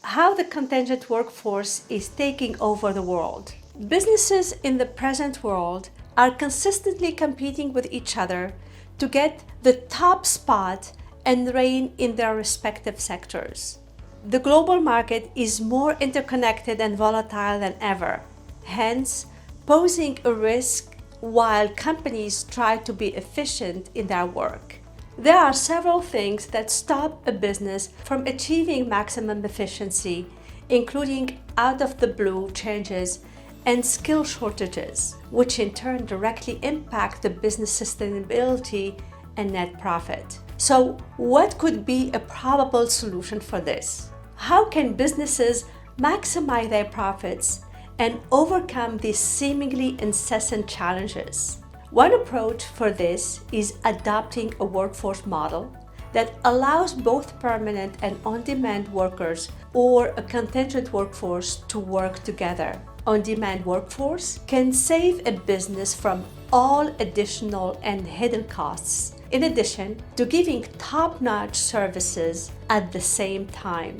how the contingent workforce is taking over the world. Businesses in the present world are consistently competing with each other to get the top spot and reign in their respective sectors. The global market is more interconnected and volatile than ever, hence posing a risk while companies try to be efficient in their work. There are several things that stop a business from achieving maximum efficiency, including out-of-the-blue changes and skill shortages, which in turn directly impact the business sustainability and net profit. So, what could be a probable solution for this? How can businesses maximize their profits and overcome these seemingly incessant challenges? One approach for this is adopting a workforce model that allows both permanent and on-demand workers or a contingent workforce to work together. On-demand workforce can save a business from all additional and hidden costs, in addition to giving top-notch services at the same time.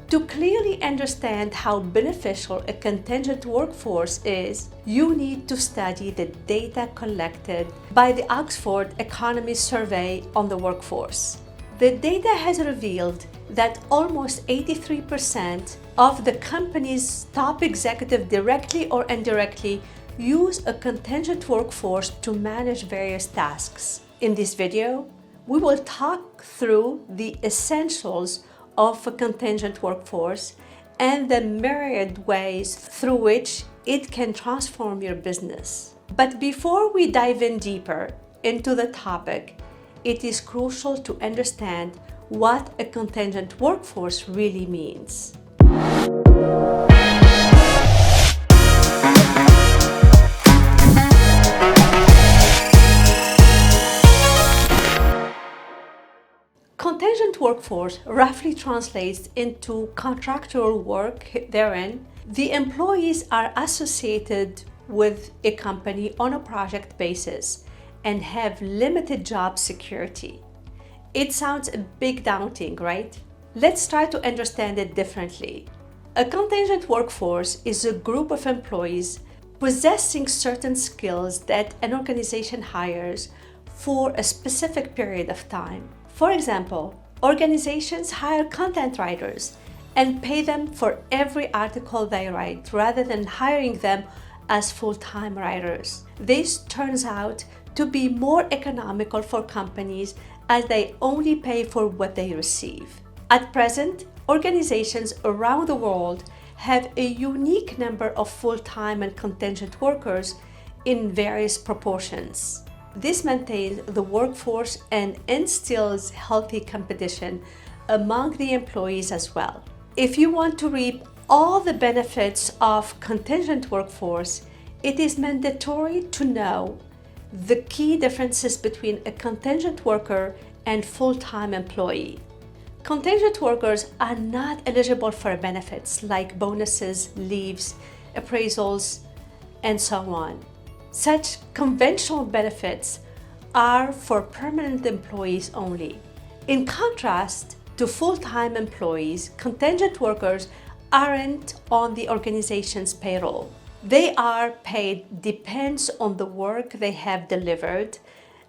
To clearly understand how beneficial a contingent workforce is, you need to study the data collected by the Oxford Economist Survey on the workforce. The data has revealed that almost 83% of the company's top executives directly or indirectly use a contingent workforce to manage various tasks. In this video, we will talk through the essentials of a contingent workforce and the myriad ways through which it can transform your business. But before we dive in deeper into the topic, it is crucial to understand what a contingent workforce really means. Contingent workforce roughly translates into contractual work. Therein, the employees are associated with a company on a project basis and have limited job security. It sounds a bit daunting, right? Let's try to understand it differently. A contingent workforce is a group of employees possessing certain skills that an organization hires for a specific period of time. For example, organizations hire content writers and pay them for every article they write rather than hiring them as full-time writers. This turns out to be more economical for companies as they only pay for what they receive. At present, organizations around the world have a unique number of full-time and contingent workers in various proportions. This maintains the workforce and instills healthy competition among the employees as well. If you want to reap all the benefits of contingent workforce, it is mandatory to know the key differences between a contingent worker and full-time employee. Contingent workers are not eligible for benefits like bonuses, leaves, appraisals, and so on. Such conventional benefits are for permanent employees only. In contrast to full-time employees, contingent workers aren't on the organization's payroll. They are paid depends on the work they have delivered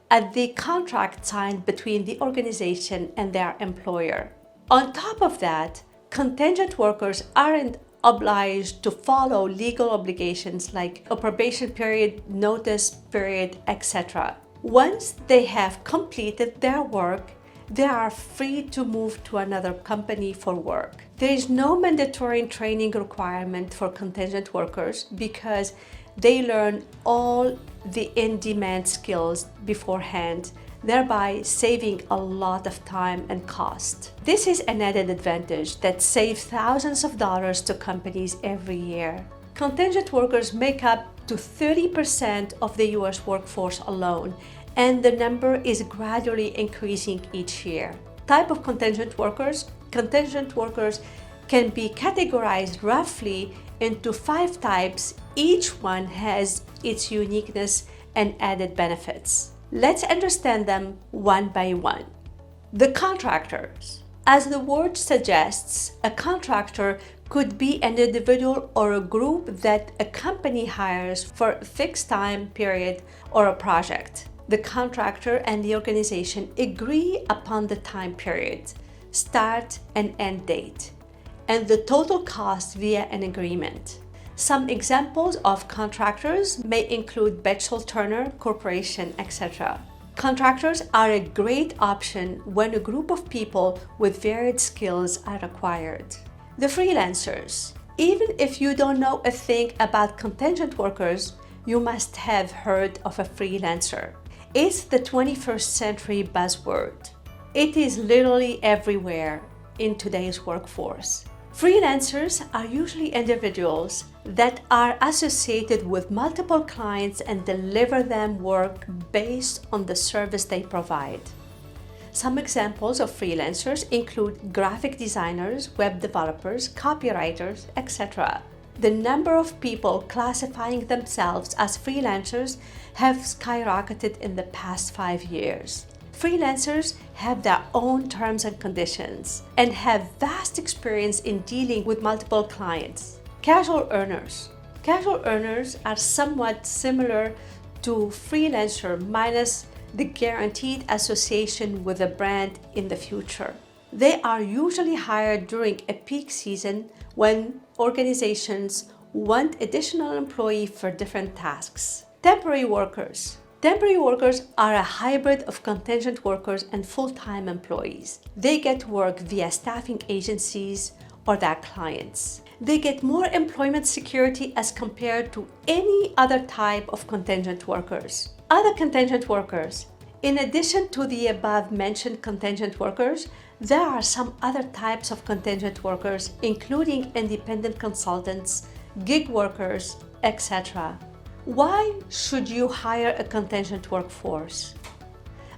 at the contract signed between the organization and their employer. On top of that, contingent workers aren't obliged to follow legal obligations like a probation period, notice period, etc. Once they have completed their work, they are free to move to another company for work. There is no mandatory training requirement for contingent workers because they learn all the in-demand skills beforehand, thereby saving a lot of time and cost. This is an added advantage that saves thousands of dollars to companies every year. Contingent workers make up to 30% of the US workforce alone, and the number is gradually increasing each year. Type of contingent workers. Contingent workers can be categorized roughly into 5 types. Each one has its uniqueness and added benefits. Let's understand them one by one. The contractors. As the word suggests, a contractor could be an individual or a group that a company hires for a fixed time period or a project. The contractor and the organization agree upon the time period, start and end date, and the total cost via an agreement. Some examples of contractors may include Bechtel Turner Corporation, etc. Contractors are a great option when a group of people with varied skills are required. The freelancers. Even if you don't know a thing about contingent workers, you must have heard of a freelancer. It's the 21st century buzzword. It is literally everywhere in today's workforce. Freelancers are usually individuals that are associated with multiple clients and deliver them work based on the service they provide. Some examples of freelancers include graphic designers, web developers, copywriters, etc. The number of people classifying themselves as freelancers have skyrocketed in the past 5 years. Freelancers have their own terms and conditions and have vast experience in dealing with multiple clients. Casual earners. Casual earners are somewhat similar to freelancer minus the guaranteed association with a brand in the future. They are usually hired during a peak season when organizations want additional employees for different tasks. Temporary workers. Temporary workers are a hybrid of contingent workers and full-time employees. They get work via staffing agencies or their clients. They get more employment security as compared to any other type of contingent workers. Other contingent workers. In addition to the above-mentioned contingent workers, there are some other types of contingent workers, including independent consultants, gig workers, etc. Why should you hire a contingent workforce?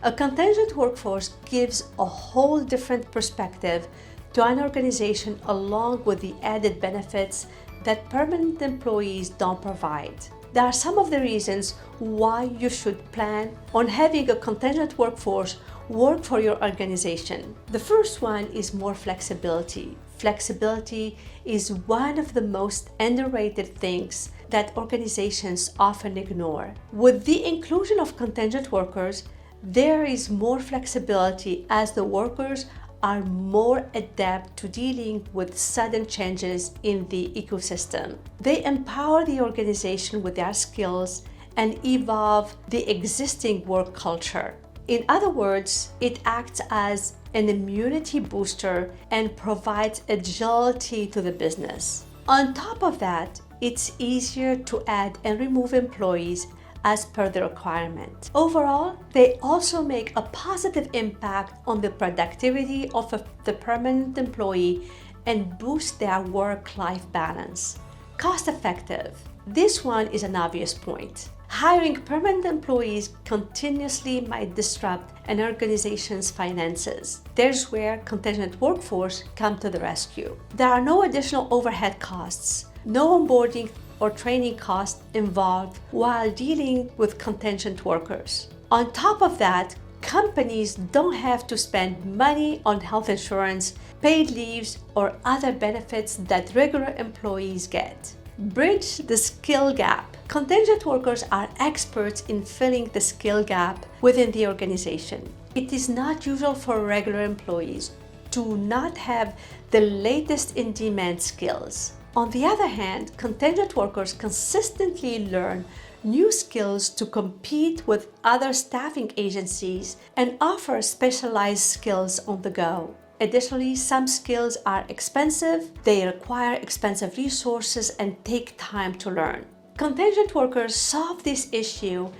A contingent workforce gives a whole different perspective to an organization along with the added benefits that permanent employees don't provide. There are some of the reasons why you should plan on having a contingent workforce work for your organization. The first one is more flexibility. Flexibility is one of the most underrated things that organizations often ignore. With the inclusion of contingent workers, there is more flexibility as the workers are more adept to dealing with sudden changes in the ecosystem. They empower the organization with their skills and evolve the existing work culture. In other words, it acts as an immunity booster and provides agility to the business. On top of that, it's easier to add and remove employees as per the requirement. Overall, they also make a positive impact on the productivity of the permanent employee and boost their work-life balance. Cost effective. This one is an obvious point. Hiring permanent employees continuously might disrupt an organization's finances. There's where contingent workforce come to the rescue. There are no additional overhead costs, no onboarding or training costs involved while dealing with contingent workers. On top of that, companies don't have to spend money on health insurance, paid leaves, or other benefits that regular employees get. Bridge the skill gap. Contingent workers are experts in filling the skill gap within the organization. It is not usual for regular employees to not have the latest in-demand skills. On the other hand, contingent workers consistently learn new skills to compete with other staffing agencies and offer specialized skills on the go. Additionally, some skills are expensive, they require expensive resources and take time to learn. Contingent workers solve this issue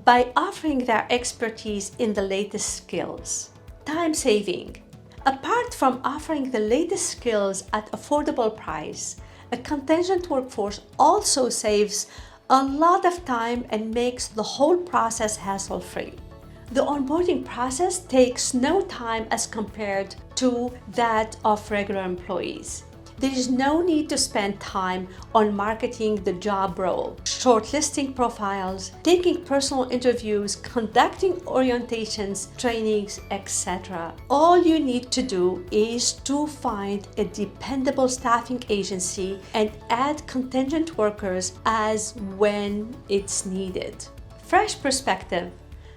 by offering their expertise in the latest skills. Time saving. Apart from offering the latest skills at affordable price, a contingent workforce also saves a lot of time and makes the whole process hassle-free. The onboarding process takes no time as compared to that of regular employees. There is no need to spend time on marketing the job role, shortlisting profiles, taking personal interviews, conducting orientations, trainings, etc. All you need to do is to find a dependable staffing agency and add contingent workers as when it's needed. Fresh perspective.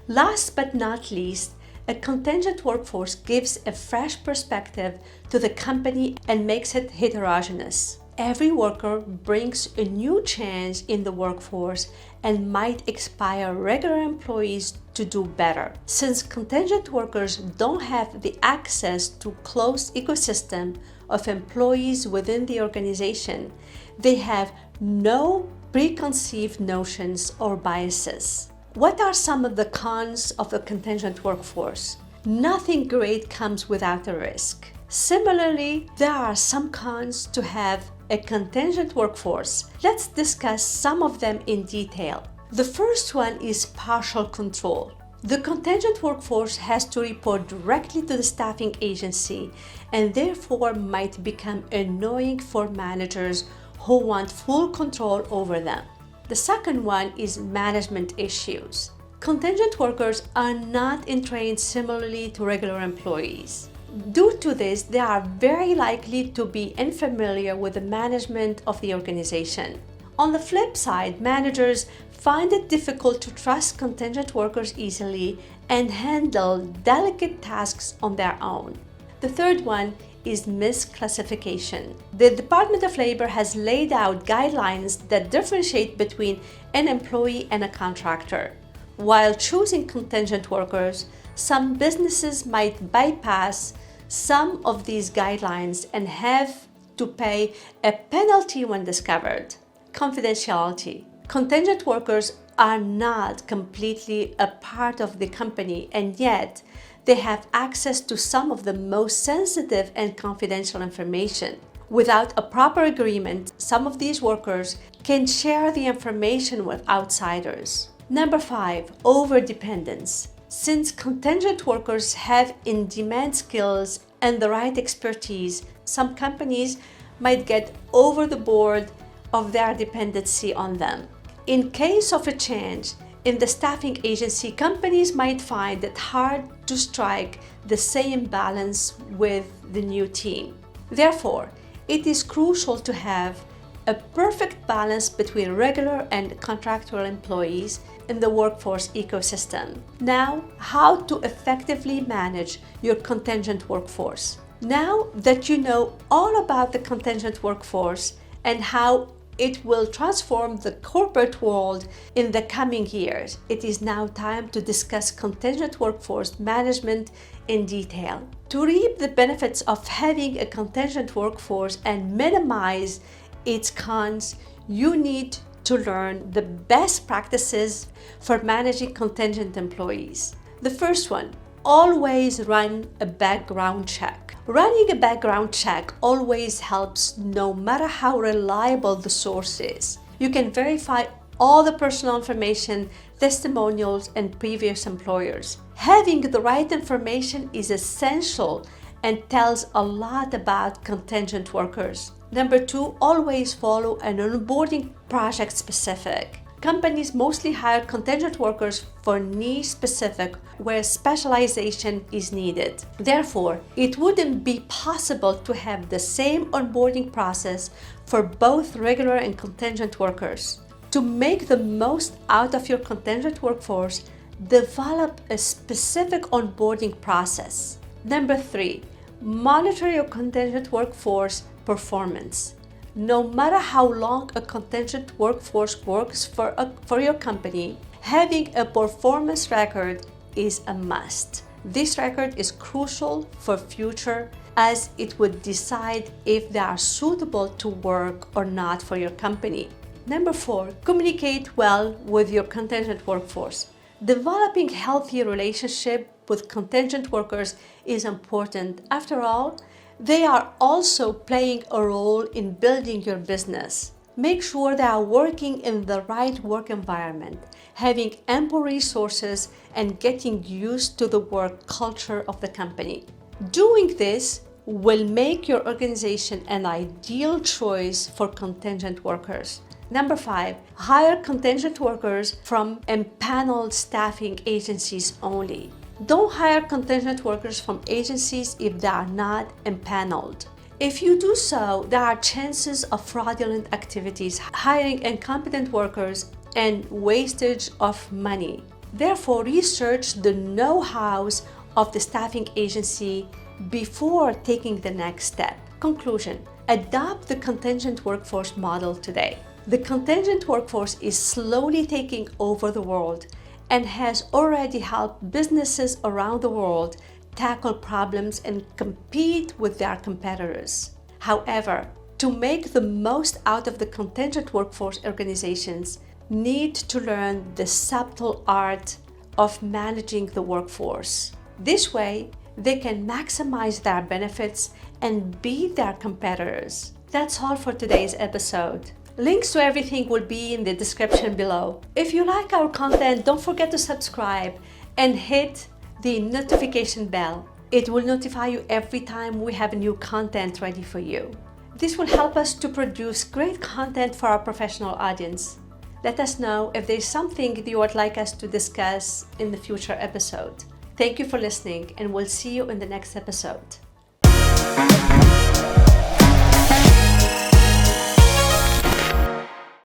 Last but not least, a contingent workforce gives a fresh perspective to the company and makes it heterogeneous. Every worker brings a new change in the workforce and might inspire regular employees to do better. Since contingent workers don't have the access to closed ecosystem of employees within the organization, they have no preconceived notions or biases. What are some of the cons of a contingent workforce? Nothing great comes without a risk. Similarly, there are some cons to have a contingent workforce. Let's discuss some of them in detail. The first one is partial control. The contingent workforce has to report directly to the staffing agency and therefore might become annoying for managers who want full control over them. The second one is management issues. Contingent workers are not trained similarly to regular employees. Due to this, they are very likely to be unfamiliar with the management of the organization. On the flip side, managers find it difficult to trust contingent workers easily and handle delicate tasks on their own. The third one is misclassification. The Department of Labor has laid out guidelines that differentiate between an employee and a contractor. While choosing contingent workers, some businesses might bypass some of these guidelines and have to pay a penalty when discovered. Confidentiality. Contingent workers are not completely a part of the company, and yet they have access to some of the most sensitive and confidential information. Without a proper agreement, some of these workers can share the information with outsiders. Number 5, overdependence. Since contingent workers have in-demand skills and the right expertise, some companies might get over the board of their dependency on them. In case of a change in the staffing agency, companies might find it hard to strike the same balance with the new team. Therefore, it is crucial to have a perfect balance between regular and contractual employees in the workforce ecosystem. Now, how to effectively manage your contingent workforce. Now that you know all about the contingent workforce and how it will transform the corporate world in the coming years, it is now time to discuss contingent workforce management in detail. To reap the benefits of having a contingent workforce and minimize its cons, you need to learn the best practices for managing contingent employees. The first one, always run a background check. Running a background check always helps, no matter how reliable the source is. You can verify all the personal information, testimonials, and previous employers. Having the right information is essential and tells a lot about contingent workers. Number 2, always follow an onboarding project specific. Companies mostly hire contingent workers for niche specific where specialization is needed. Therefore, it wouldn't be possible to have the same onboarding process for both regular and contingent workers. To make the most out of your contingent workforce, develop a specific onboarding process. Number 3, monitor your contingent workforce performance. No matter how long a contingent workforce works for your company, having a performance record is a must. This record is crucial for future as it would decide if they are suitable to work or not for your company. Number 4, communicate well with your contingent workforce. Developing healthy relationship with contingent workers is important. After all, they are also playing a role in building your business. Make sure they are working in the right work environment, having ample resources, and getting used to the work culture of the company. Doing this will make your organization an ideal choice for contingent workers. Number 5, hire contingent workers from empaneled staffing agencies only. Don't hire contingent workers from agencies if they are not empaneled. If you do so, there are chances of fraudulent activities, hiring incompetent workers, and wastage of money. Therefore, research the know-hows of the staffing agency before taking the next step. Conclusion: adopt the contingent workforce model today. The contingent workforce is slowly taking over the world and has already helped businesses around the world tackle problems and compete with their competitors. However, to make the most out of the contingent workforce, organizations need to learn the subtle art of managing the workforce. This way, they can maximize their benefits and beat their competitors. That's all for today's episode. Links to everything will be in the description below. If you like our content, don't forget to subscribe and hit the notification bell. It will notify you every time we have new content ready for you. This will help us to produce great content for our professional audience. Let us know if there's something you would like us to discuss in the future episode. Thank you for listening, and we'll see you in the next episode.